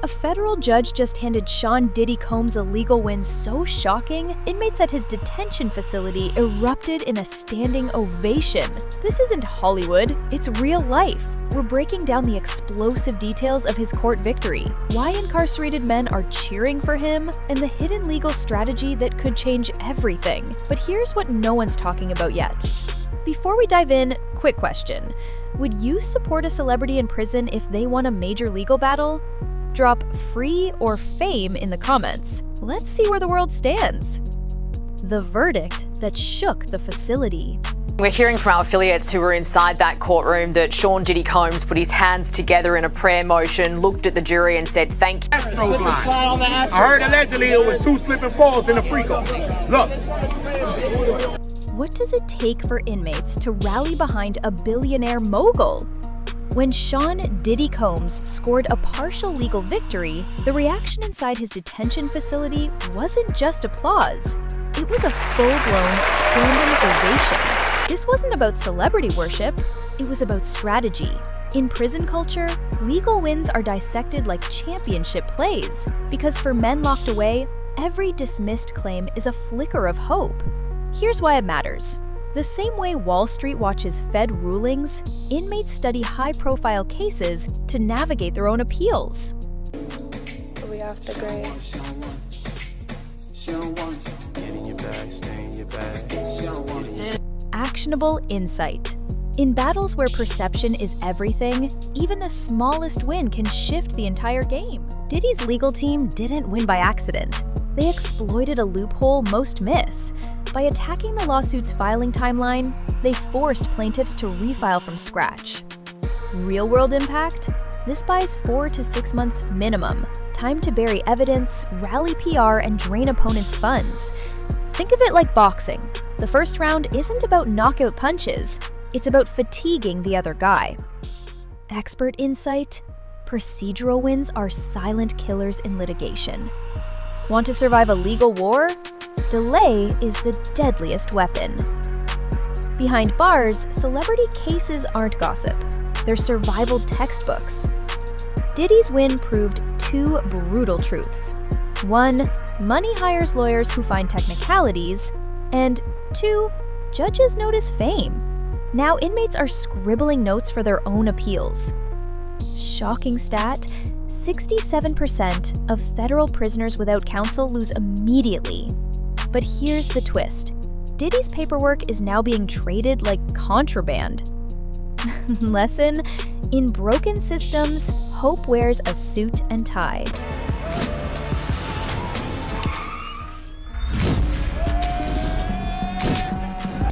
A federal judge just handed Sean Diddy Combs a legal win so shocking, inmates at his detention facility erupted in a standing ovation. This isn't Hollywood, it's real life. We're breaking down the explosive details of his court victory, why incarcerated men are cheering for him, and the hidden legal strategy that could change everything. But here's what no one's talking about yet. Before we dive in, quick question. Would you support a celebrity in prison if they won a major legal battle? Drop free or fame in the comments. Let's see where the world stands. The verdict that shook the facility. We're hearing from our affiliates who were inside that courtroom that Sean Diddy Combs put his hands together in a prayer motion, looked at the jury and said, "Thank you." I heard allegedly it was 2 slip and falls in the Frico. Look. What does it take for inmates to rally behind a billionaire mogul? When Sean Diddy Combs scored a partial legal victory, the reaction inside his detention facility wasn't just applause. It was a full-blown standing ovation. This wasn't about celebrity worship, it was about strategy. In prison culture, legal wins are dissected like championship plays, because for men locked away, every dismissed claim is a flicker of hope. Here's why it matters. The same way Wall Street watches Fed rulings, inmates study high-profile cases to navigate their own appeals. We off the grid. Actionable insight. In battles where perception is everything, even the smallest win can shift the entire game. Diddy's legal team didn't win by accident. They exploited a loophole most miss. By attacking the lawsuit's filing timeline, they forced plaintiffs to refile from scratch. Real-world impact? This buys 4 to 6 months minimum. Time to bury evidence, rally PR, and drain opponents' funds. Think of it like boxing. The first round isn't about knockout punches. It's about fatiguing the other guy. Expert insight? Procedural wins are silent killers in litigation. Want to survive a legal war? Delay is the deadliest weapon. Behind bars, celebrity cases aren't gossip. They're survival textbooks. Diddy's win proved 2 brutal truths. 1, money hires lawyers who find technicalities, and 2, judges notice fame. Now inmates are scribbling notes for their own appeals. Shocking stat, 67% of federal prisoners without counsel lose immediately. But here's the twist. Diddy's paperwork is now being traded like contraband. Lesson: in broken systems, hope wears a suit and tie.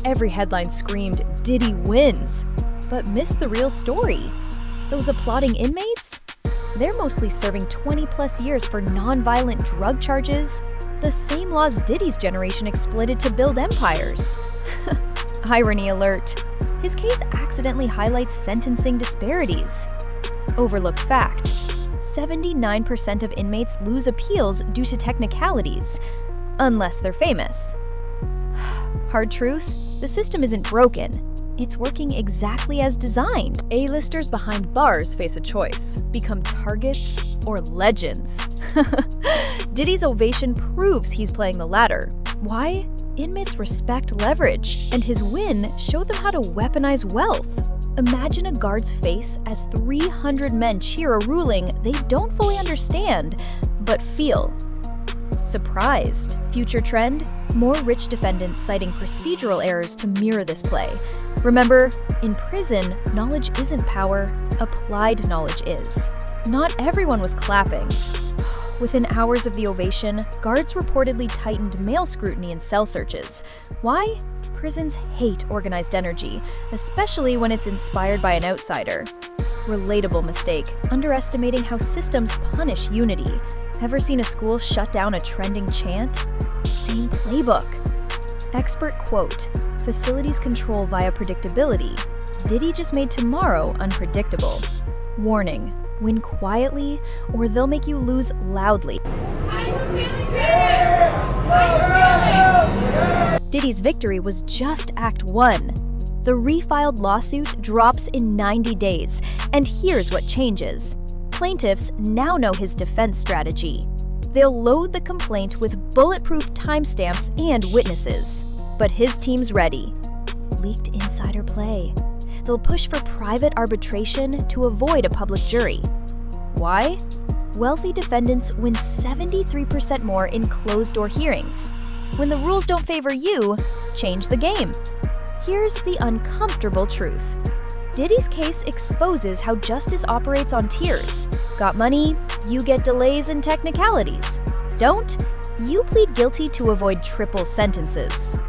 Every headline screamed, "Diddy wins," but missed the real story. Those applauding inmates? They're mostly serving 20+ years for non-violent drug charges, the same laws Diddy's generation exploited to build empires. Irony alert. His case accidentally highlights sentencing disparities. Overlooked fact. 79% of inmates lose appeals due to technicalities, unless they're famous. Hard truth, the system isn't broken. It's working exactly as designed. A-listers behind bars face a choice: become targets or legends. Diddy's ovation proves he's playing the latter. Why? Inmates respect leverage, and his win showed them how to weaponize wealth. Imagine a guard's face as 300 men cheer a ruling they don't fully understand, but feel. Surprised. Future trend? More rich defendants citing procedural errors to mirror this play. Remember, in prison, knowledge isn't power, applied knowledge is. Not everyone was clapping. Within hours of the ovation, guards reportedly tightened mail scrutiny and cell searches. Why? Prisons hate organized energy, especially when it's inspired by an outsider. Relatable mistake, underestimating how systems punish unity. Ever seen a school shut down a trending chant? Same playbook. Expert quote, "Facilities control via predictability. Diddy just made tomorrow unpredictable." Warning, win quietly or they'll make you lose loudly. Diddy's victory was just Act 1. The refiled lawsuit drops in 90 days, and here's what changes. plaintiffs now know his defense strategy. They'll load the complaint with bulletproof timestamps and witnesses. But his team's ready. Leaked insider play. They'll push for private arbitration to avoid a public jury. Why? Wealthy defendants win 73% more in closed-door hearings. When the rules don't favor you, change the game. Here's the uncomfortable truth. Diddy's case exposes how justice operates on tiers. Got money? You get delays and technicalities. Don't? You plead guilty to avoid triple sentences.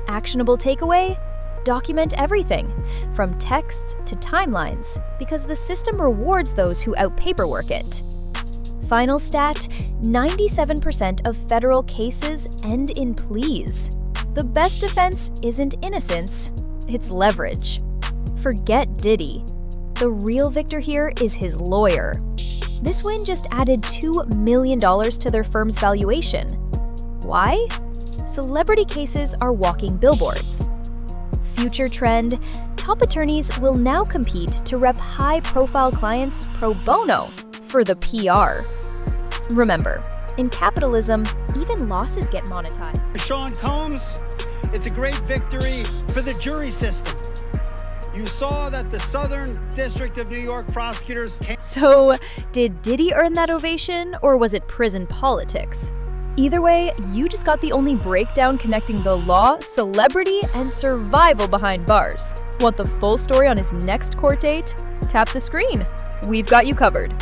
Actionable takeaway? Document everything, from texts to timelines, because the system rewards those who out-paperwork it. Final stat, 97% of federal cases end in pleas. The best defense isn't innocence, it's leverage. Forget Diddy. The real victor here is his lawyer. This win just added $2 million to their firm's valuation. Why? Celebrity cases are walking billboards. Future trend, top attorneys will now compete to rep high-profile clients pro bono for the PR. Remember, in capitalism, even losses get monetized. Sean Combs, it's a great victory for the jury system. You saw that the Southern District of New York prosecutors came. So, did Diddy earn that ovation, or was it prison politics? Either way, you just got the only breakdown connecting the law, celebrity, and survival behind bars. Want the full story on his next court date? Tap the screen. We've got you covered.